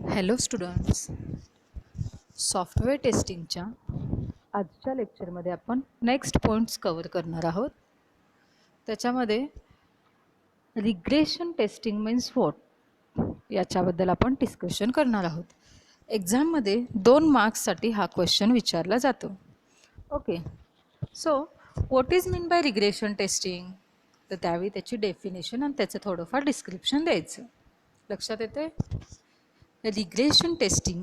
Hello students, software टेस्टिंगच्या आजच्या लेक्चरमध्ये आपण नेक्स्ट पॉईंट्स कवर करणार आहोत. त्याच्यामध्ये रिग्रेशन टेस्टिंग मीन्स व्हॉट याच्याबद्दल आपण डिस्कशन करणार आहोत. एक्झाममध्ये 2 मार्क्ससाठी हा क्वेश्चन विचारला जातो. Okay, so what is mean by regression testing? तर त्यावेळी त्याची डेफिनेशन आणि त्याचं थोडंफार डिस्क्रिप्शन द्यायचं. लक्षात येते? Regression testing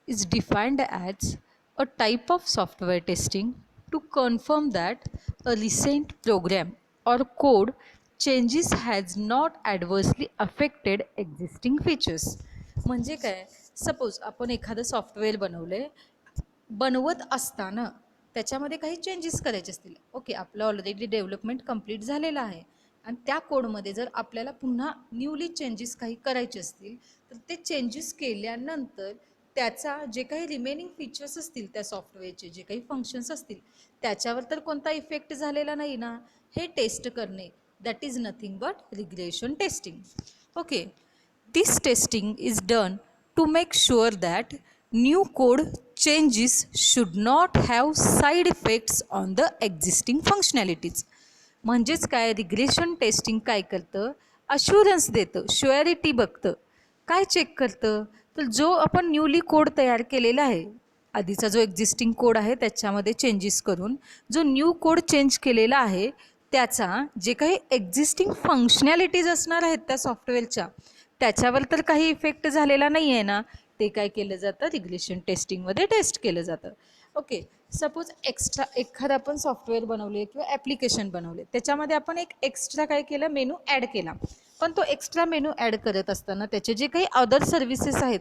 is defined as a type of software testing to confirm that a recent program or code changes has not adversely affected existing features. म्हणजे काय? सपोज आपण एखादं सॉफ्टवेअर बनवत असताना त्याच्यामध्ये काही चेंजेस करायचे असतील. ओके, आपलं ऑलरेडी डेव्हलपमेंट कंप्लीट झालेलं आहे आणि त्या कोडमध्ये जर आपल्याला पुन्हा न्यूली चेंजेस काही करायचे असतील तर ते चेंजेस केल्यानंतर त्याचा जे काही रिमेनिंग फीचर्स असतील, त्या सॉफ्टवेअरचे जे काही फंक्शन्स असतील त्याच्यावर तर कोणता इफेक्ट झालेला नाही ना, हे टेस्ट करणे, that is nothing but regression testing. Okay, this testing is done to make sure that new code changes should not have side effects on the existing functionalities. म्हणजेच काय, रिग्रेशन टेस्टिंग काय करतं? Assurance देतं, surety बघतं. काय check करतं? तर जो आपण न्यूली कोड तयार केलेला आहे, आधीचा जो एक्झिस्टिंग कोड आहे त्याच्यामध्ये चेंजेस करून जो न्यू कोड चेंज केलेला आहे त्याचा जे काही एक्झिस्टिंग फंक्शनॅलिटीज असणार आहेत त्या सॉफ्टवेअरच्या, त्याच्यावर तर काही इफेक्ट झालेला नाही आहे ना, ते काय केलं जातं? रिग्रेशन टेस्टिंगमध्ये टेस्ट केलं जातं. ओके, सपोज एखादं आपण सॉफ्टवेअर बनवले किंवा ॲप्लिकेशन बनवले, त्याच्यामध्ये आपण एक एक्स्ट्रा काय केलं? मेनू ॲड केला. पण तो एक्स्ट्रा मेनू ॲड करत असताना त्याचे जे काही अदर सर्व्हिसेस आहेत,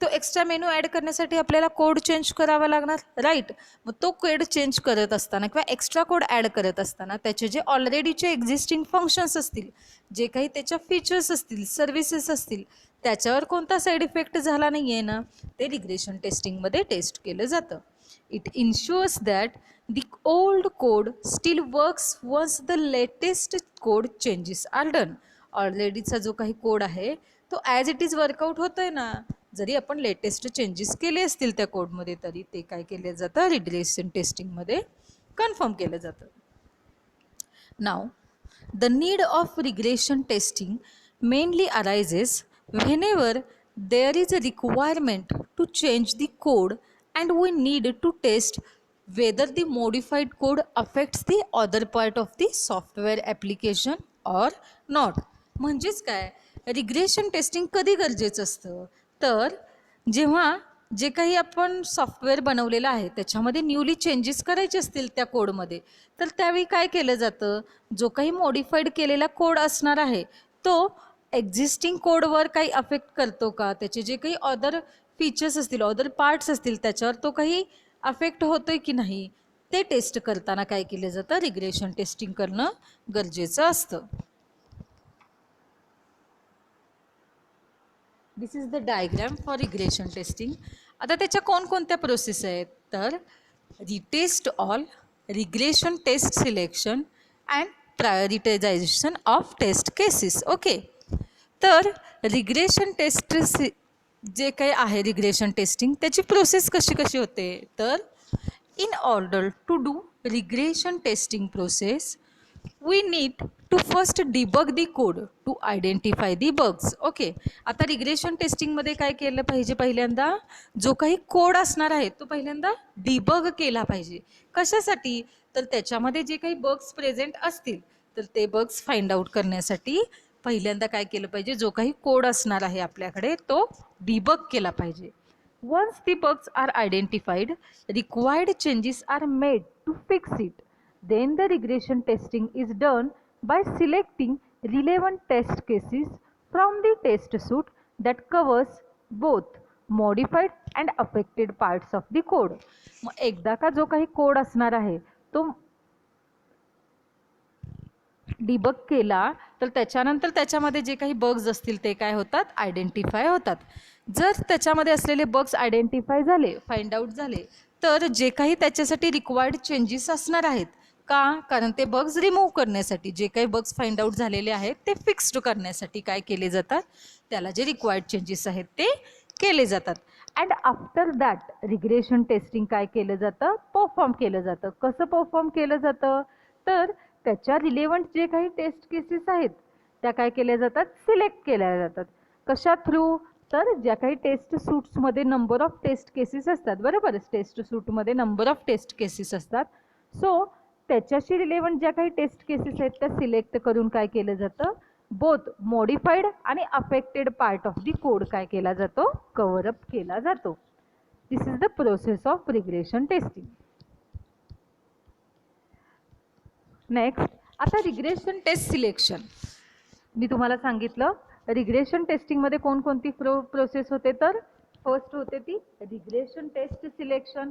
तो एक्स्ट्रा मेनू ॲड करण्यासाठी आपल्याला कोड चेंज करावा लागणार, राईट? मग तो कोड चेंज करत असताना किंवा एक्स्ट्रा कोड ॲड करत असताना त्याचे जे ऑलरेडीचे एक्झिस्टिंग फंक्शन्स असतील, जे काही त्याच्या फीचर्स असतील, सर्व्हिसेस असतील, त्याच्यावर कोणता साईड इफेक्ट झाला नाही आहे ना, ते रिग्रेशन टेस्टिंगमध्ये टेस्ट केलं जातं. It इन्शुअर्स that the old code still works once the latest code changes are done. ऑलरेडीचा जो काही कोड आहे तो ॲज इट इज वर्कआउट होतोय ना, जरी आपण लेटेस्ट चेंजेस केले असतील त्या कोडमध्ये तरी ते काय केलं जातं? रिग्रेशन टेस्टिंगमध्ये कन्फर्म केलं जातं. नाव the need of regression testing mainly arises whenever there is a requirement to change the code and we need to test whether the modified code affects the other part of the software application or not. म्हणजेच काय, regression testing कधी गरजेचं असतं? तर जेव्हा जे काही आपण सॉफ्टवेअर बनवलेलं आहे त्याच्यामध्ये न्यूली चेंजेस करायचे असतील त्या कोडमध्ये, तर त्यावेळी काय केलं जातं? जो काही मॉडिफाईड केलेला कोड असणार आहे तो एक्झिस्टिंग कोडवर काही अफेक्ट करतो का? त्याचे जे काही अदर फीचर्स असतील, अदर पार्ट्स असतील, त्याच्यावर तो काही अफेक्ट होतोय की नाही, ते टेस्ट करताना काय केलं जातं? रिग्रेशन टेस्टिंग करणं गरजेचं असतं. This is the diagram for regression testing. आता त्याच्या कोणकोणत्या प्रोसेस आहेत? तर retest all, regression test selection and prioritisation of test cases. Okay, तर रिग्रेशन टेस्ट जे काही आहे रिग्रेशन टेस्टिंग, त्याची प्रोसेस कशी कशी होते? तर in order to do regression testing process we need to first debug the code to identify the bugs. Okay, आता रिग्रेशन टेस्टिंगमध्ये काय केलं पाहिजे? पहिल्यांदा जो काही कोड असणार आहे तो पहिल्यांदा डिबग केला पाहिजे. कशासाठी? तर त्याच्यामध्ये जे काही बग्स प्रेझेंट असतील तर ते बग्स फाइंड आउट करण्यासाठी पहिल्यांदा काय केलं पाहिजे? जो काही कोड असणार आहे आपल्याकडे तो डिबग केला पाहिजे. Once the bugs are identified, required changes are made to fix it. Then the regression testing is done by selecting relevant test cases from the test suite that covers both modified and affected parts of the code. मग एकदा का जो काही code असणार आहे तो debug केला तर त्याच्यानंतर त्याच्यामध्ये जे काही बग्स असतील ते काय होतात? आयडेंटिफाय होतात. जर त्याच्यामध्ये असलेले बग्स आयडेंटिफाय झाले, फाइंड आउट झाले, तर जे काही त्याच्यासाठी रिक्वायर्ड चेंजेस असणार आहेत का? कारण ते बग्स रिमूव्ह करण्यासाठी, जे काही बग्स फाइंड आउट झालेले आहेत ते फिक्स्ड करण्यासाठी काय केले जातात, त्याला जे रिक्वायर्ड चेंजेस आहेत ते केले जातात. And after that regression testing काय केलं जातं, परफॉर्म केलं जातं. कसं परफॉर्म केलं जातं, तर त्याच्या रिलेव्हंट जे काही टेस्ट केसेस आहेत त्या काय केल्या जातात, सिलेक्ट केल्या जातात. कशा थ्रू, तर ज्या काही टेस्ट सूट्समध्ये नंबर ऑफ टेस्ट केसेस असतात, बरोबर, टेस्ट सूटमध्ये नंबर ऑफ टेस्ट केसेस असतात. सो त्याच्याशी रिलेव्हंट ज्या काही टेस्ट केसेस आहेत त्या सिलेक्ट करून काय केलं जातं, बोथ मॉडिफाईड आणि affected part of the code काय केला जातो, कव्हर अप केला जातो. This is the process of regression testing. Next, आता रिग्रेशन टेस्ट सिलेक्शन. मी तुम्हाला सांगितलं रिग्रेशन टेस्टिंगमध्ये कोणकोणती प्रोसेस होते, तर फर्स्ट होते ती regression test selection,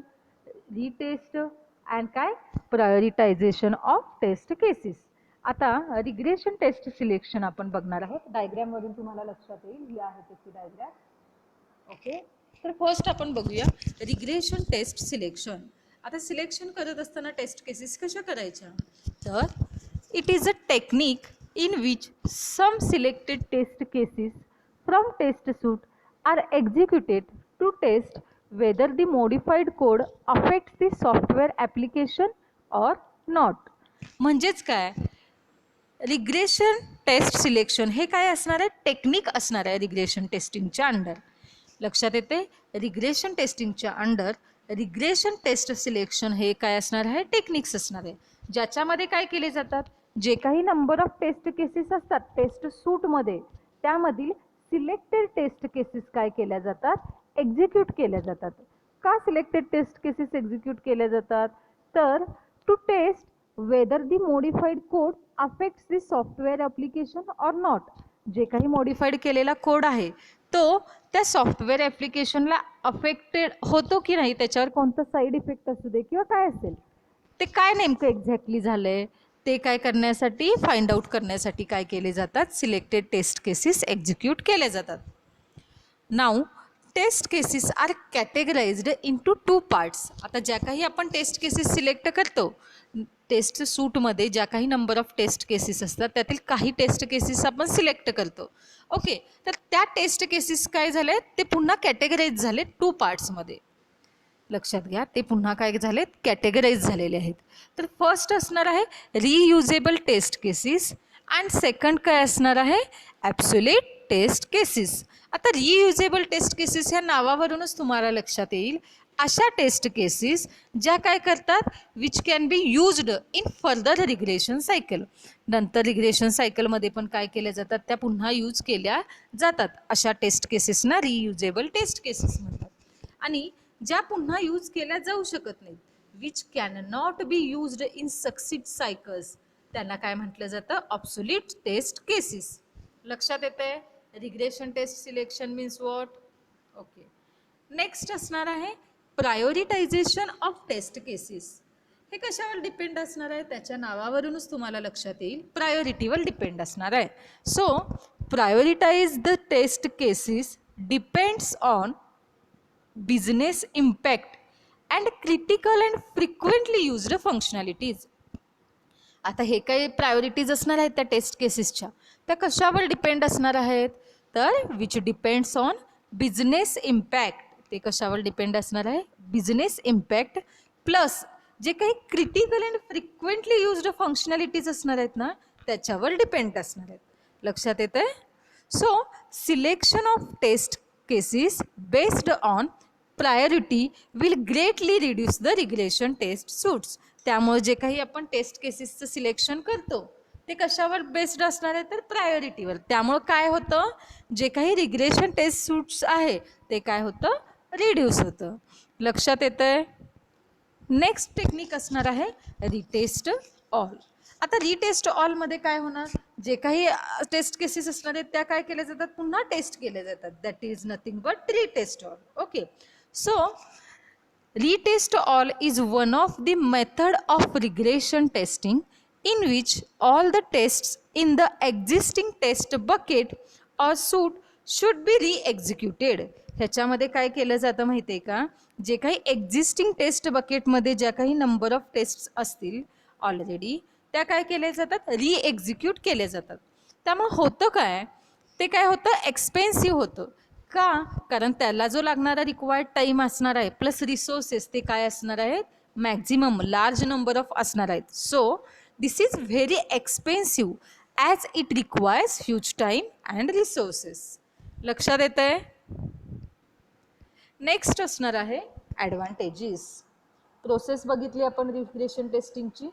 retest and काय, प्रायोरिटायझेशन ऑफ टेस्ट केसेस. आता रिग्रेशन टेस्ट सिलेक्शन आपण बघणार आहोत. डायग्रॅमवरून तुम्हाला लक्षात येईल, ही आहे त्याची डायग्रॅम. ओके, तर फर्स्ट आपण बघूया रिग्रेशन टेस्ट सिलेक्शन. आता सिलेक्शन करत असताना टेस्ट केसेस कशा करायच्या, तर it is a technique in which some selected test cases from test suite are executed to test whether the modified code affects the software application or not. म्हणजेच काय, regression test selection हे काय असणार आहे, technique असणार आहे regression टेस्टिंगच्या under. लक्षात येते, रिग्रेशन टेस्टिंगच्या अंडर रिग्रेशन टेस्ट सिलेक्शन हे काय असणार आहे, टेक्निक्स असणार आहे, ज्याच्यामध्ये काय केले जातात, जे काही नंबर ऑफ टेस्ट केसेस असतात टेस्ट सूटमध्ये त्यामधील सिलेक्टेड टेस्ट केसेस काय केल्या जातात, एक्झिक्यूट केल्या जातात. का सिलेक्टेड टेस्ट केसेस एक्झिक्यूट केल्या जातात, तर to test whether the modified code affects the software application or not. जे काही मॉडिफाईड केलेला कोड आहे तो त्या सॉफ्टवेअर ॲप्लिकेशनला अफेक्टेड होतो की नाही, त्याच्यावर कोणता साईड इफेक्ट असू दे किंवा काय असेल, ते काय नेमकं एक्झॅक्टली झालंय ते काय करण्यासाठी, फाइंड आउट करण्यासाठी काय केले जातात, सिलेक्टेड टेस्ट केसेस एक्झिक्यूट केले जातात. Now test cases are categorised into two parts. आता ज्या काही आपण टेस्ट केसेस सिलेक्ट करतो टेस्ट सूटमध्ये, ज्या काही नंबर ऑफ टेस्ट केसेस असतात त्यातील काही टेस्ट केसेस आपण सिलेक्ट करतो. ओके, तर त्या टेस्ट केसेस काय झाले, ते पुन्हा कॅटेगराइज झाले टू पार्ट्समध्ये. लक्षात घ्या, ते पुन्हा काय झालेत, कॅटेगराइज झालेले आहेत. तर फर्स्ट असणार आहे reusable test cases and second काय असणार आहे, ॲब्सोल्यूट टेस्ट केसेस. आता रियुजेबल टेस्ट केसेस ह्या नावावरूनच तुम्हाला लक्षात येईल, अशा टेस्ट केसेस ज्या काय करतात, which can be used in further regression cycle. नंतर रिग्रेशन सायकलमध्ये पण काय केल्या जातात, त्या पुन्हा यूज केल्या जातात. अशा टेस्ट केसेसना रियुजेबल टेस्ट केसेस म्हणतात. आणि ज्या पुन्हा यूज केल्या जाऊ शकत नाहीत, which can not be used in succeed cycles, त्यांना काय म्हटलं जातं, ऑब्सोल्यूट टेस्ट केसेस. लक्षात येते, regression test selection means what. Okay, next असणार आहे प्रायोरिटायझेशन ऑफ टेस्ट केसेस. हे कशावर डिपेंड असणार आहे, त्याच्या नावावरूनच तुम्हाला लक्षात येईल, प्रायोरिटीवर डिपेंड असणार आहे. So prioritize the test cases depends on business impact and critical and frequently used functionalities. आता हे काही प्रायोरिटीज असणार आहेत त्या टेस्ट केसेसच्या, त्या कशावर डिपेंड असणार आहेत, तर which depends on business impact. ते कशावर डिपेंड असणार आहे, बिझनेस इम्पॅक्ट प्लस जे काही critical and frequently used functionalities असणार आहेत ना, त्याच्यावर डिपेंड असणार आहेत. लक्षात येते. So selection of test cases based on priority will greatly reduce the regression test suites. त्यामुळे जे काही आपण टेस्ट केसेसचं सिलेक्शन करतो ते कशावर बेस्ड असणार आहे, तर प्रायोरिटीवर. त्यामुळं काय होतं, जे काही रिग्रेशन टेस्ट सूट्स आहे ते काय होतं, रिड्यूस होतं. लक्षात येतंय. नेक्स्ट टेक्निक असणार आहे रिटेस्ट ऑल. आता रिटेस्ट ऑलमध्ये काय होणार, जे काही टेस्ट केसेस असणार आहेत त्या काय केल्या जातात, पुन्हा टेस्ट केल्या जातात. That is nothing but retest all. Okay, so retest all is one of the method of regression testing in which all the tests in the existing test bucket or suite should be re-executed. ह्याच्यामध्ये काय केलं जातं माहिती आहे का, जे काही existing taste बकेटमध्ये ज्या काही नंबर ऑफ टेस्ट असतील ऑलरेडी, त्या काय केल्या जातात, एक्झिक्यूट केले जातात. त्यामुळे होतं काय, ते काय होतं, एक्सपेन्सिव्ह होतं. का, कारण त्याला जो लागणारा रिक्वायर्ड टाईम असणार आहे प्लस रिसोर्सेस ते काय असणार आहेत, मॅक्झिमम लार्ज नंबर ऑफ असणार आहेत. So this is very expensive as it requires huge time and resources. लक्षात येत आहे. नेक्स्ट असणार आहे ॲडव्हान्टेजेस. प्रोसेस बघितली आपण रिग्रेशन टेस्टिंगची.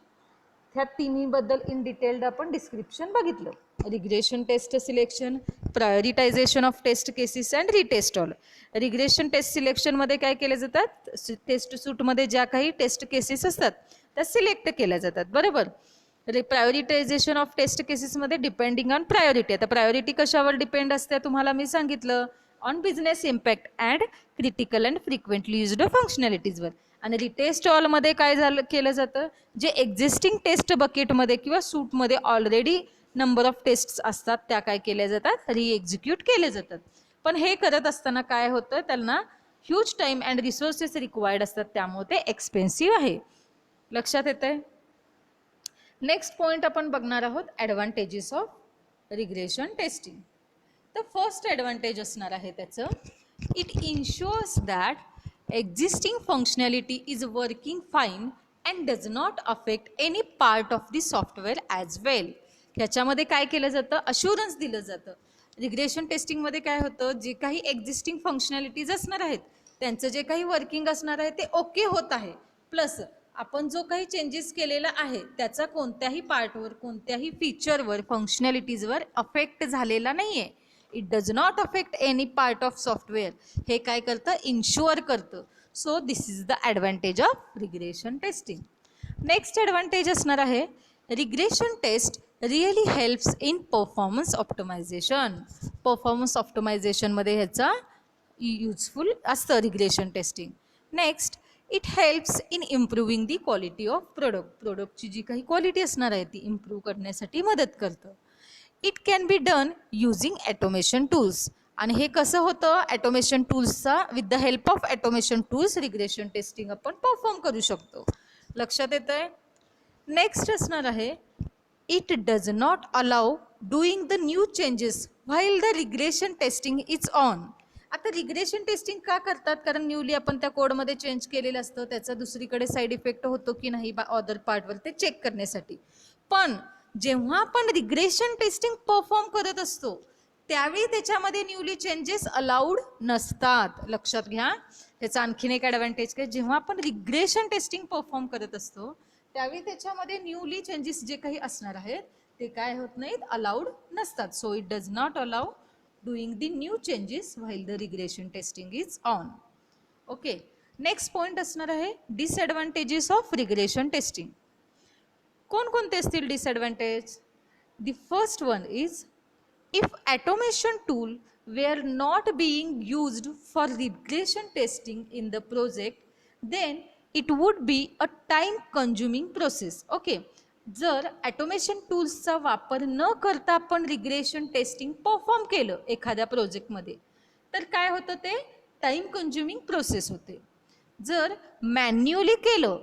ह्या तिन्हीबद्दल इन डिटेल्ड आपण डिस्क्रिप्शन बघितलं. Regression test selection, prioritisation of test cases and retest all. Regression test सिलेक्शनमध्ये काय केले जातात, टेस्ट सूटमध्ये ज्या काही टेस्ट केसेस असतात त्या सिलेक्ट केल्या जातात, बरोबर. प्रायोरिटायझेशन ऑफ टेस्ट केसेसमध्ये डिपेंडिंग ऑन प्रायोरिटी. आता प्रायोरिटी कशावर डिपेंड असते तुम्हाला मी सांगितलं, on business impact and critical and frequently used फंक्शनॅलिटीजवर. आणि रिटेस्ट ऑलमध्ये काय केलं जातं, जे एक्झिस्टिंग टेस्ट बकेटमध्ये किंवा सूटमध्ये ऑलरेडी नंबर ऑफ टेस्ट्स असतात त्या काय केल्या जातात, एक्झिक्यूट केले जातात. पण हे करत असताना काय होतं, त्यांना huge time and resources required असतात, त्यामुळे ते एक्सपेन्सिव्ह आहे. लक्षात येत आहे. नेक्स्ट पॉईंट आपण बघणार आहोत, ॲडव्हान्टेजेस ऑफ रिग्रेशन टेस्टिंग. तर फर्स्ट ॲडव्हान्टेज असणार आहे त्याचं, it इन्शुअर्स that existing functionality is working fine and does not affect any part of the software as well. ह्याच्यामध्ये काय केलं जातं, अश्युरन्स दिलं जातं. रिग्रेशन टेस्टिंगमध्ये काय होतं, जे काही एक्झिस्टिंग फंक्शनॅलिटीज असणार आहेत त्यांचं जे काही वर्किंग असणार आहे ते ओके होत आहे, प्लस आपण जो काही चेंजेस केलेला आहे त्याचा कोणत्याही पार्टवर, कोणत्याही फीचरवर, फंक्शनॅलिटीजवर अफेक्ट झालेला नाही आहे. It does not affect any part of software. हे काय करतं, इन्शुअर करतं. So this is the advantage of regression testing. Next advantage असणार आहे, regression test really helps in performance optimisation. Performance ऑप्टिमायझेशनमध्ये ह्याचा युजफुल असतं regression testing. Next, it helps in improving the quality of प्रोडक्टची जी काही क्वालिटी असणार आहे ती इम्प्रूव्ह करण्यासाठी मदत करतं. It can be done using automation tools. आणि हे कसं होतं, ॲटोमेशन टूल्सचा, with the help of automation tools regression testing आपण परफॉर्म करू शकतो. लक्षात येतं आहे. नेक्स्ट असणार आहे, it does not allow doing the new changes while the regression testing is on. आता रिग्रेशन टेस्टिंग का करतात, कारण न्यूली आपण त्या कोडमध्ये चेंज केलेलं असतं, त्याचा दुसरीकडे साईड इफेक्ट होतो की नाही अदर पार्टवर ते चेक करण्यासाठी. पण जेव्हा आपण रिग्रेशन टेस्टिंग परफॉर्म करत असतो त्यावेळी त्याच्यामध्ये न्यूली चेंजेस अलाउड नसतात. लक्षात घ्या. त्याचा आणखीन एक ॲडव्हान्टेज काय, जेव्हा आपण रिग्रेशन टेस्टिंग परफॉर्म करत असतो त्यावेळी त्याच्यामध्ये न्यूली चेंजेस जे काही असणार आहेत ते काय होत नाहीत, अलाउड नसतात. So it does not allow doing the new changes while the regression testing is on. Okay. Next point असणार आहे, डिसएडव्हान्टेजेस ऑफ रिग्रेशन टेस्टिंग. कोणकोणते असतील disadvantage. The first one is, if automation tool were not being used for regression testing in the project then it would be a time consuming process. Okay. जर automation टूल्सचा वापर न करता आपण regression testing perform केलं एखाद्या प्रोजेक्टमध्ये तर काय होतं, ते टाईम कन्झ्युमिंग प्रोसेस होते. जर मॅन्युअली केलं,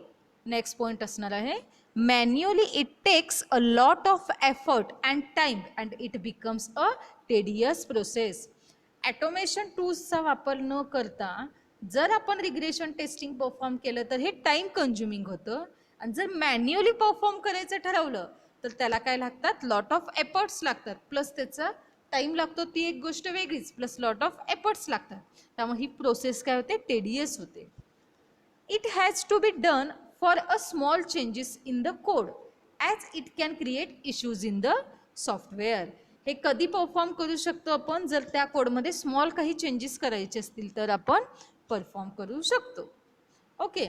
नेक्स्ट पॉईंट असणार आहे, manually it takes a lot of effort and time and it becomes a tedious process. Automation टूल्सचा वापर न करता जर आपण रिग्रेशन टेस्टिंग परफॉर्म केलं तर हे टाईम कन्झ्युमिंग होतं. आणि जर मॅन्युअली परफॉर्म करायचं ठरवलं तर त्याला काय लागतात, लॉट ऑफ एफर्ट्स लागतात, प्लस त्याचा टाईम लागतो, ती एक गोष्ट वेगळीच, प्लस लॉट ऑफ एफर्ट्स लागतात. त्यामुळे ही प्रोसेस काय होते, टेडियस होते. It has to be done for a small changes in the code as it can create issues in the software. हे कधी परफॉर्म करू शकतो आपण, जर त्या कोडमध्ये स्मॉल काही चेंजेस करायचे असतील तर आपण परफॉर्म करू शकतो. Okay.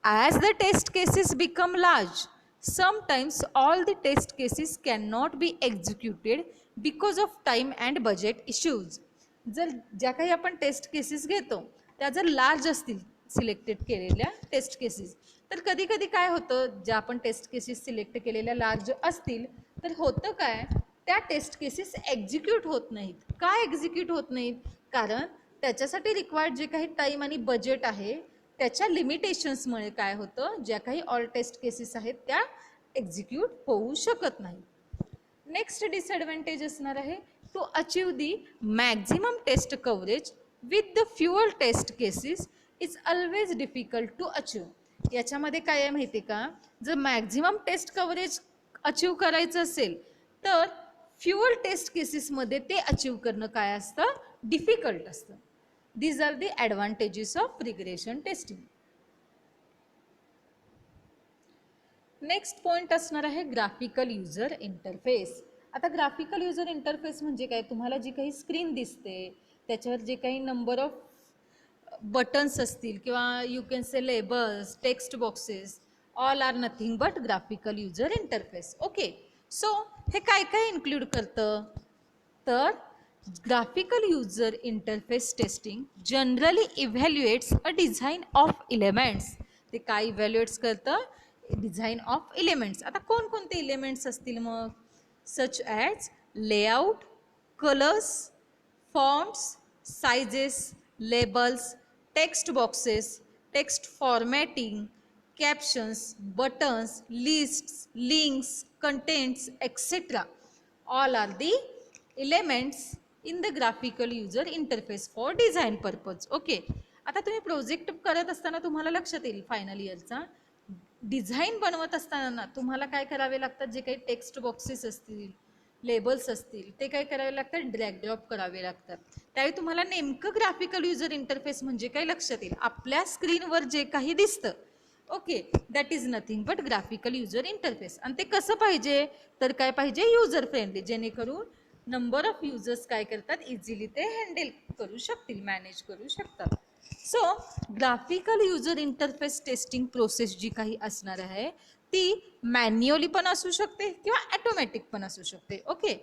As the test cases become large sometimes all the test cases can not be executed because of time and budget issues. जर ज्या काही आपण टेस्ट केसेस घेतो त्या जर लार्ज असतील सिलेक्टेड केलेल्या टेस्ट केसेस तर कधी कधी काय होतं, ज्या आपण टेस्ट केसेस सिलेक्ट केलेल्या लार्ज असतील तर होतं काय, त्या टेस्ट केसेस एक्झिक्यूट होत नाहीत. का एक्झिक्यूट होत नाहीत, कारण त्याच्यासाठी रिक्वायर्ड जे काही टाईम आणि बजेट आहे त्याच्या लिमिटेशन्समुळे काय होतं, ज्या काही ऑल टेस्ट केसेस आहेत त्या एक्झिक्यूट होऊ शकत नाही. नेक्स्ट डिसएडव्हान्टेज असणार आहे, to achieve the maximum test coverage with the fewer test cases is always difficult to achieve. याच्यामध्ये काय आहे माहिती का, जर मॅक्झिमम टेस्ट कव्हरेज अचीव करायचं असेल तर फ्युअर टेस्ट केसेसमध्ये ते अचीव करणं काय असतं, डिफिकल्ट असतं. These are the advantages of regression testing. Next point असणार आहे ग्राफिकल युजर इंटरफेस. आता ग्राफिकल युजर इंटरफेस म्हणजे काय, तुम्हाला जी काही स्क्रीन दिसते त्याच्यावर जे काही नंबर ऑफ बटन्स असतील किंवा you can say labels, text boxes, all are nothing but graphical user interface. Okay, so हे काय काय इन्क्लूड करतं, तर graphical user interface testing generally evaluates a design of elements. ते काय इव्हॅल्युएट्स करतं, डिझाईन ऑफ एलिमेंट्स. आता कोणकोणते एलिमेंट्स असतील मग, such as layout, colours, fonts, sizes, labels, text boxes, text formatting, captions, buttons, lists, links, contents etcetera. All are the elements in the graphical user interface for design purpose. Okay, आता तुम्ही project करत असताना तुम्हाला लक्षात येईल final इयरचा, design बनवत असताना तुम्हाला काय करावे लागतात, जे काही टेक्स्ट बॉक्सेस असतील, लेबल्स असतील, ते काय करावे लागतात, ड्रॅग ड्रॉप करावे लागतात. त्यावेळी तुम्हाला नेमकं ग्राफिकल युजर इंटरफेस म्हणजे काय लक्षात येईल, आपल्या स्क्रीनवर जे काही दिसतं, okay, that is nothing but graphical user interface. आणि ते कसं पाहिजे, तर काय पाहिजे, युजर फ्रेंडली, जेणेकरून नंबर ऑफ युजर्स काय करतात, इझिली ते हँडल करू शकतील, मॅनेज करू शकतात. So graphical user interface testing process जी काही असणार आहे ती मॅन्युअली पण असू शकते किंवा ॲटोमॅटिक पण असू शकते. Okay,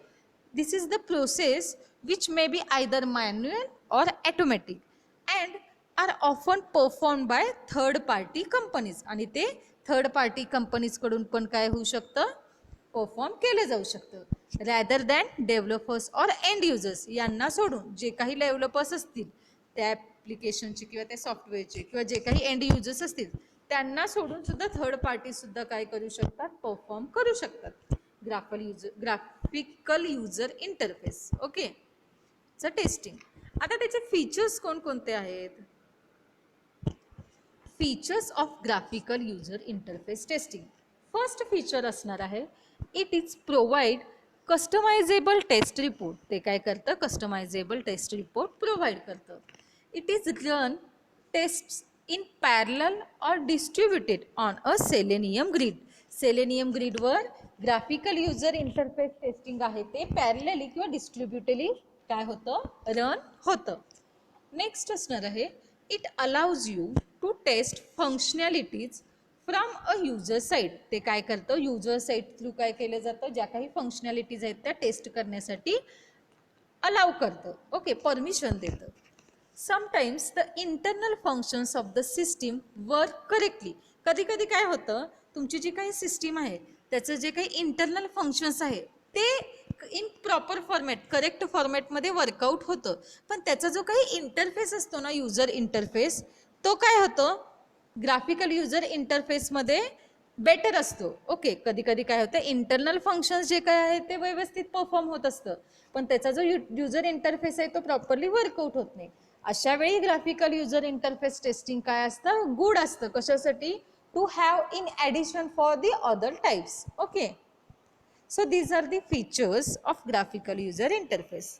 this is the process which may be either manual or automatic and are often perform by third party companies. आणि ते थर्ड पार्टी कंपनीजकडून पण काय होऊ शकतं, परफॉर्म केलं जाऊ शकतं, rather than developers or end users. यांना सोडून जे काही डेव्हलपर्स असतील त्या ॲप्लिकेशनचे किंवा त्या सॉफ्टवेअरचे किंवा जे काही एंड युजर्स असतील त्यांना सोडून सुद्धा थर्ड पार्टीसुद्धा काय करू शकतात, परफॉर्म करू शकतात ग्राफिकल युजर इंटरफेस. ओके, चं टेस्टिंग. आता त्याचे फीचर्स कोणकोणते आहेत, features of graphical user interface testing. First feature असणार आहे, it is provide customisable test report. ते काय करतं, कस्टमायझेबल टेस्ट रिपोर्ट प्रोव्हाइड करतं. It is run tests in parallel or distributed on a Selenium grid. Selenium ग्रिडवर graphical user interface testing आहे ते parallelly किंवा डिस्ट्रीब्युटली काय होतं, रन होतं. नेक्स्ट असणार आहे, it allows you to test functionalities from a user side. ते काय करतं, युजर साईट थ्रू काय केलं जातं, ज्या काही फंक्शनॅलिटीज आहेत त्या टेस्ट करण्यासाठी अलाउ करतं. ओके, परमिशन देतं. Sometimes the internal functions of the system work correctly. कधी कधी काय होतं, तुमची जी काही सिस्टीम आहे त्याचं जे काही इंटरनल फंक्शन्स आहे ते इन प्रॉपर फॉर्मॅट, करेक्ट फॉर्मॅटमध्ये वर्कआउट होतं, पण त्याचा जो काही इंटरफेस असतो ना, युजर इंटरफेस, तो काय होतो, ग्राफिकल युजर इंटरफेसमध्ये बेटर असतो. ओके, कधी कधी काय होतं, इंटरनल फंक्शन्स जे काय आहे ते व्यवस्थित परफॉर्म होत असतं, पण त्याचा जो युजर इंटरफेस आहे तो प्रॉपरली वर्कआउट होत नाही. अशा वेळी ग्राफिकल युजर इंटरफेस टेस्टिंग काय असतं, गुड असतं. कशासाठी, to have in addition for the other types. Okay, so these are the features of graphical user interface.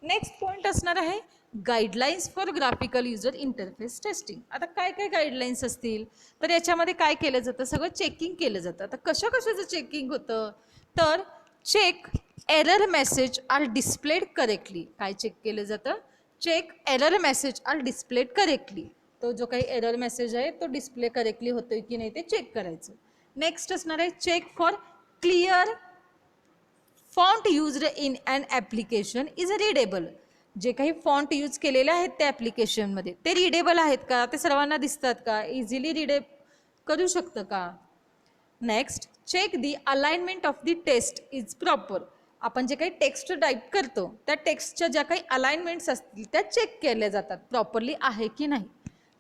Next point असणार आहे, guidelines for graphical user interface testing. आता काय काय guidelines असतील, तर याच्यामध्ये काय केलं जातं, सगळं चेकिंग केलं जातं. आता कशाचं चेकिंग होतं, तर check error message are displayed correctly. काय चेक केलं जातं, check error message are displayed correctly. तो जो काही एरर मेसेज आहे तो डिस्प्ले करेक्टली होतोय की नाही ते चेक करायचं. नेक्स्ट असणार आहे, check for clear font used in an application is readable. जे काही फॉन्ट यूज केलेले आहेत त्या ॲप्लिकेशनमध्ये ते रीडेबल आहेत का, ते सर्वांना दिसतात का, इझिली रीडे करू शकतं का. Next, check the alignment of the test is proper. आपण जे काही टेक्स्ट टाईप करतो त्या टेक्स्टच्या ज्या काही अलाइनमेंट्स असतील त्या चेक केल्या जातात, प्रॉपरली आहे की नाही.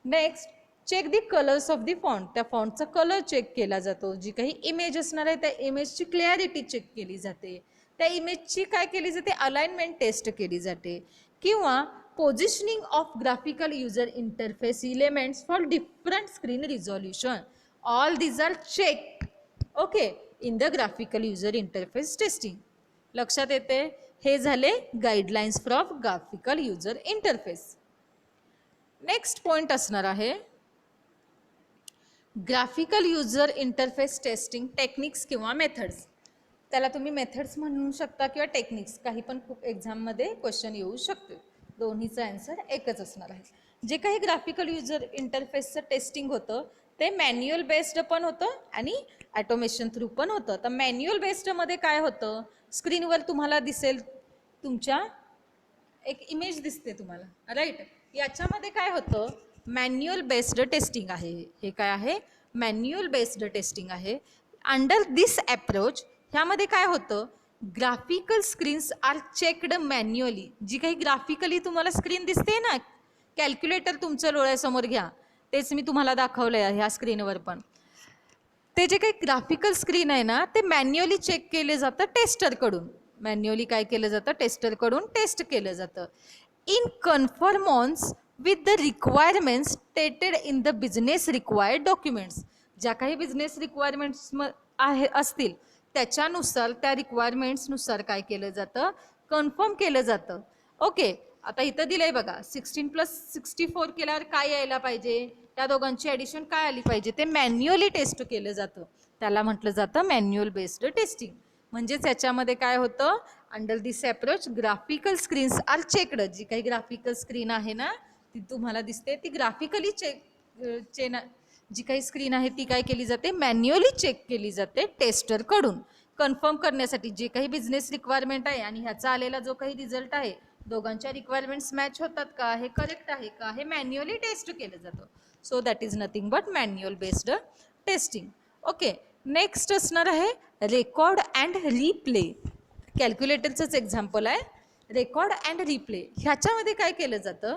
Next, check the colours of the font, त्या फॉन्टचा कलर चेक केला जातो. जी काही इमेज असणार आहे त्या इमेजची क्लॅरिटी चेक केली जाते. त्या इमेजची काय केली जाते, अलाइनमेंट टेस्ट केली जाते. किंवा positioning of graphical user interface elements for different screen resolution, all these are check okay in the graphical user interface testing. लक्षात येते, हे झाले guidelines from graphical user interface. Next point असणार आहे graphical user interface testing techniques किंवा methods. त्याला तुम्ही methods म्हणू शकता किंवा टेक्निक्स, काही पण खूप एक्झाममध्ये क्वेश्चन येऊ शकतो. दोन्हीचा आन्सर एकच असणार आहे. जे काही ग्राफिकल युजर इंटरफेसचं टेस्टिंग होतं ते मॅन्युअल बेस्ड पण होतं आणि ॲटोमेशन थ्रू पण होतं. तर मॅन्युअल बेस्डमध्ये काय होतं, स्क्रीनवर तुम्हाला दिसेल तुमच्या एक इमेज दिसते तुम्हाला, राईट. याच्यामध्ये काय होतं, मॅन्युअल बेस्ड टेस्टिंग आहे. हे काय आहे, मॅन्युअल बेस्ड टेस्टिंग आहे. अंडर दिस अप्रोच ह्यामध्ये काय होतं, graphical screens are checked manually. जी काही ग्राफिकली तुम्हाला स्क्रीन दिसते ना, कॅल्क्युलेटर तुमचं डोळ्यासमोर घ्या, तेच मी तुम्हाला दाखवलं आहे ह्या स्क्रीनवर पण. ते जे काही ग्राफिकल स्क्रीन आहे ना ते मॅन्युअली चेक केले जातं टेस्टरकडून. मॅन्युअली काय केलं जातं, टेस्टरकडून टेस्ट केलं जातं. In conformance with the requirements stated in the business required documents. ज्या काही बिझनेस रिक्वायरमेंट्स असतील त्याच्यानुसार, त्या रिक्वायरमेंट्सनुसार काय केलं जातं, कन्फर्म केलं जातं. ओके, आता इथं दिलंय बघा 16+64 केल्यावर काय यायला पाहिजे, त्या दोघांची ॲडिशन काय आली पाहिजे, ते मॅन्युअली टेस्ट केलं जातं. त्याला म्हटलं जातं मॅन्युअल बेस्ड टेस्टिंग. म्हणजेच याच्यामध्ये काय होतं, under this approach graphical screens are checked. जी काही ग्राफिकल स्क्रीन आहे ना ती तुम्हाला दिसते, ती ग्राफिकली जी काही स्क्रीन आहे ती काय केली जाते, मॅन्युअली चेक केली जाते टेस्टरकडून कन्फर्म करण्यासाठी. जे काही बिझनेस रिक्वायरमेंट आहे आणि ह्याचा आलेला जो काही रिझल्ट आहे, दोघांच्या रिक्वायरमेंट्स मॅच होतात का, हे करेक्ट आहे का, हे मॅन्युअली टेस्ट केलं जातं. So that is nothing but manual based testing. Okay, next असणार आहे रेकॉर्ड अँड रिप्ले. कॅल्क्युलेटरचंच एक्झाम्पल आहे, रेकॉर्ड अँड रिप्ले. ह्याच्यामध्ये काय केलं जातं,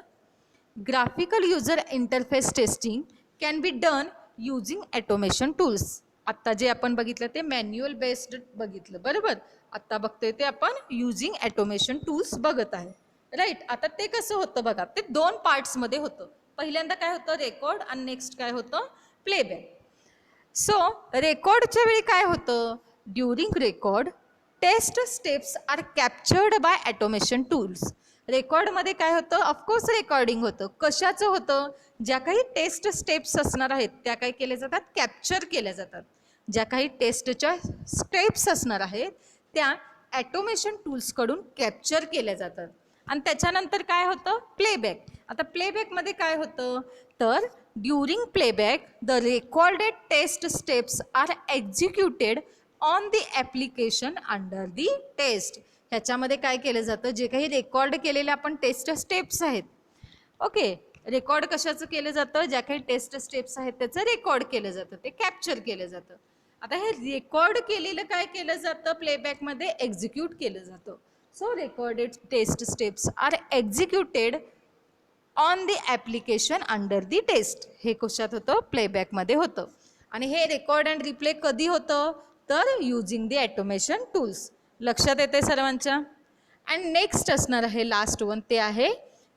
graphical user interface testing can be done using automation tools. आत्ता जे आपण बघितलं ते मॅन्युअल बेस्ड बघितलं, बरोबर. आत्ता बघतोय ते आपण यूजिंग ॲटोमेशन टूल्स बघत आहे, राईट. आता ते कसं होतं बघा, ते 2 पार्ट्समध्ये होतं. पहिल्यांदा काय होतं, रेकॉर्ड, आणि नेक्स्ट काय होतं, प्लेबॅक. सो रेकॉर्डच्या वेळी काय होतं, during record test steps are captured by automation tools. रेकॉर्डमध्ये काय होतं, ऑफकोर्स रेकॉर्डिंग होतं. कशाचं होतं, ज्या काही टेस्ट स्टेप्स असणार आहेत त्या काय केल्या जातात, कॅप्चर केल्या जातात. ज्या काही टेस्टच्या स्टेप्स असणार आहेत त्या ॲटोमेशन टूल्सकडून कॅप्चर केल्या जातात. आणि त्याच्यानंतर काय होतं, प्लेबॅक. आता प्लेबॅकमध्ये काय होतं, तर during playback the recorded test steps are executed on the application under the test. ह्याच्यामध्ये काय केलं जातं, जे काही रेकॉर्ड केलेले आपण टेस्ट स्टेप्स आहेत, ओके, रेकॉर्ड कशाचं केलं जातं, ज्या काही टेस्ट स्टेप्स आहेत त्याचं रेकॉर्ड केलं जातं, ते कॅप्चर केलं जातं. आता हे रेकॉर्ड केलेलं काय केलं जातं, प्लेबॅकमध्ये एक्झिक्यूट केलं जातं. So recorded test steps are executed on the application under the test. हे कशात होतं, प्लेबॅकमध्ये होतं. आणि हे रेकॉर्ड अँड रिप्ले कधी होतं, तर यूजिंग दी ॲटोमेशन टूल्स. लक्षात येते सर्वांच्या. अँड नेक्स्ट असणार आहे लास्ट वन, ते आहे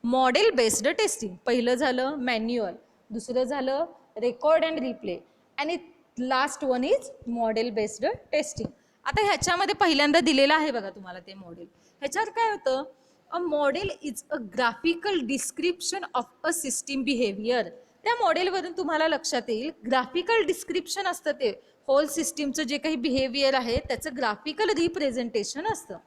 मॉडेल बेस्ड टेस्टिंग. पहिलं झालं मॅन्युअल, दुसरं झालं रेकॉर्ड अँड रिप्ले, आणि last one is model based testing. आता ह्याच्यामध्ये पहिल्यांदा दिलेलं आहे बघा तुम्हाला ते मॉडेल. ह्याच्यावर काय होतं, a model is a graphical description of a system behaviour. त्या मॉडेलवरून तुम्हाला लक्षात येईल ग्राफिकल डिस्क्रिप्शन असतं, ते होल सिस्टीमचं जे काही बिहेवियर आहे त्याचं ग्राफिकल रिप्रेझेंटेशन असतं.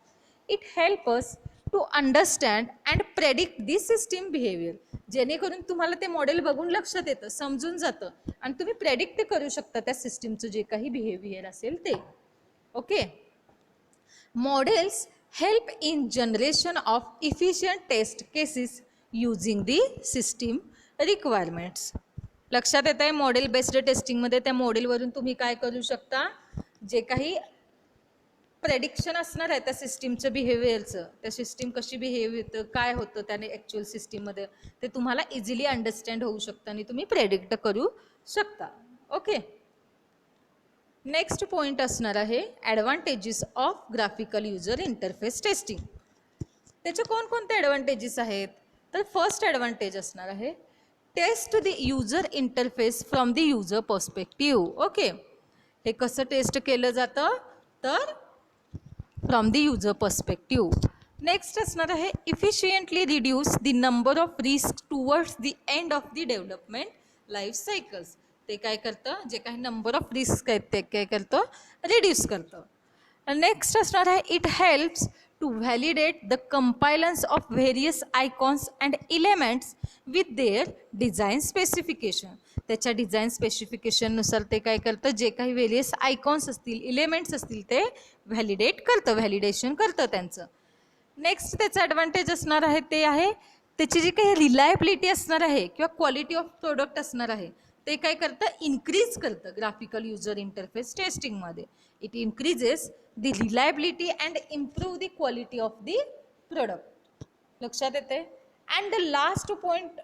It help us to understand and predict the system behaviour. जेणेकरून तुम्हाला ते मॉडेल बघून लक्षात येतं, समजून जातं, आणि तुम्ही प्रेडिक्ट करू शकता त्या सिस्टीमचं जे काही बिहेवियर असेल ते. Okay, models help in generation of efficient test cases using the system requirements. लक्षात येत आहे, मॉडेल बेस्ड टेस्टिंगमध्ये त्या मॉडेलवरून तुम्ही काय करू शकता, जे काही प्रेडिक्शन असणार आहे त्या सिस्टीमचं बिहेवियरचं, त्या सिस्टीम कशी बिहेव होतं, काय होतं त्याने ॲक्च्युअल सिस्टीममध्ये, ते तुम्हाला इझिली अंडरस्टँड होऊ शकतं आणि तुम्ही प्रेडिक्ट करू शकता. ओके. नेक्स्ट पॉईंट असणार आहे advantages of graphical user interface testing. त्याचे कोणकोणते ॲडव्हान्टेजेस आहेत? तर फर्स्ट ॲडव्हान्टेज असणार आहे test the user interface from the user perspective. Okay. हे कसं टेस्ट केलं जातं? तर from the user perspective. Next असणार आहे efficiently reduce the number of risk towards the end of the development life cycles. ते काय करतं, जे काही नंबर ऑफ रिस्क आहेत ते काय करतं, रिड्यूस करतं. नेक्स्ट असणार आहे it helps to validate the compliance of various icons and elements with their design specification. त्याच्या डिझाईन स्पेसिफिकेशननुसार ते काय करतं, जे काही व्हेरियस आयकॉन्स असतील, इलेमेंट्स असतील ते व्हॅलिडेट करतं, व्हॅलिडेशन करतं त्यांचं. नेक्स्ट त्याचा ॲडव्हान्टेज असणार आहे ते आहे त्याची जी काही रिलायबिलिटी असणार आहे किंवा क्वालिटी ऑफ प्रोडक्ट असणार आहे ते काय करतं, इन्क्रीज करतं ग्राफिकल युजर इंटरफेस टेस्टिंगमध्ये. It increases the reliability and improve the quality of the product. लक्षात येते. And the last point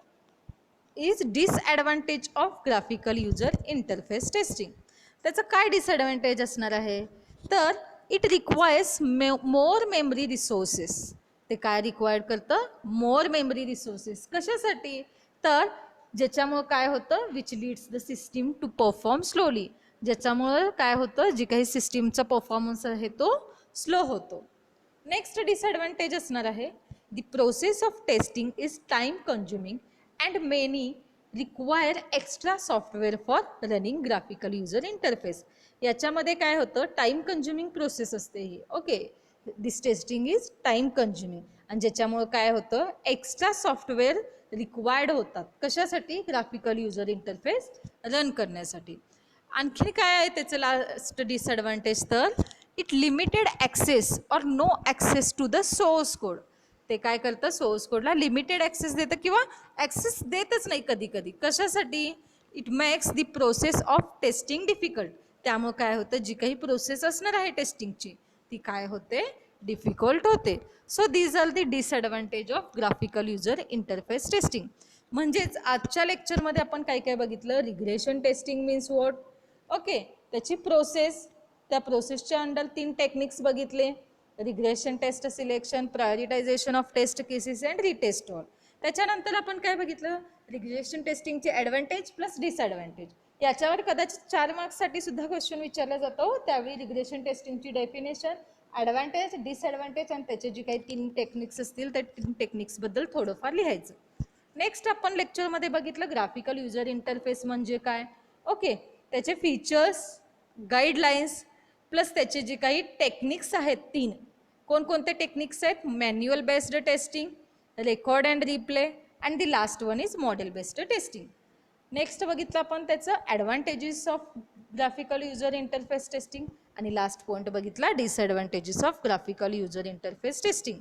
is disadvantage of graphical user interface testing. त्याचं काय डिसॲडव्हान्टेज असणार आहे? तर it requires more memory resources. ते काय रिक्वायर्ड करतं? More memory resources. कशासाठी? तर ज्याच्यामुळं काय होतं, which leads the system to perform slowly. ज्याच्यामुळं काय होतं, जी काही सिस्टीमचा परफॉर्मन्स आहे तो स्लो होतो. नेक्स्ट डिसॲडव्हान्टेज असणार आहे the process of testing is time consuming and many require extra software for running graphical user interface. याच्यामध्ये काय होतं, टाईम कन्झ्युमिंग प्रोसेस असते ही. Okay. This testing is time consuming आणि ज्याच्यामुळं काय होतं, एक्स्ट्रा सॉफ्टवेअर रिक्वायर्ड होतात. कशासाठी? ग्राफिकल युजर इंटरफेस रन करण्यासाठी. आणखी काय आहे त्याचं लास्ट डिसॲडव्हान्टेज? तर it limited access or no access to the source code. ते काय करतं, सोर्स कोडला लिमिटेड ॲक्सेस देतं किंवा ॲक्सेस देतच नाही कधी कधी. कशासाठी? It makes the process of testing difficult. त्यामुळं काय होतं, जी काही प्रोसेस असणार आहे टेस्टिंगची ती काय होते, डिफिकल्ट होते. So these are the disadvantage of graphical user interface testing. म्हणजेच आजच्या लेक्चरमध्ये आपण काय काय बघितलं? Regression testing means what? Okay. त्याची प्रोसेस, त्या प्रोसेसच्या अंडर 3 टेक्निक्स बघितले. Regression test selection, prioritisation of test cases and retest all. त्याच्यानंतर आपण काय बघितलं? रिग्रेशन टेस्टिंगचे ॲडव्हान्टेज प्लस डिसॲडव्हान्टेज. याच्यावर कदाचित 4 मार्क्ससाठी सुद्धा क्वेश्चन विचारला जातो. त्यावेळी रिग्रेशन टेस्टिंगची डेफिनेशन, ॲडव्हान्टेज, डिसॲडव्हान्टेज आणि त्याचे जे काही 3 टेक्निक्स असतील त्या 3 टेक्निक्सबद्दल थोडंफार लिहायचं. नेक्स्ट आपण लेक्चरमध्ये बघितलं ग्राफिकल युजर इंटरफेस म्हणजे काय. ओके. त्याचे फीचर्स, गाईडलाईन्स प्लस त्याचे जे काही टेक्निक्स आहेत 3. कोणकोणते टेक्निक्स आहेत? Manual based testing, record and replay and the last one is model based testing. Next बघितलं आपण त्याचं advantages of graphical user interface testing आणि लास्ट पॉईंट बघितला disadvantages of graphical user interface testing.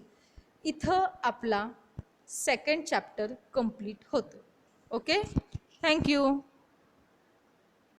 इथं आपला 2nd चॅप्टर कंप्लीट होतो. Okay. Thank you.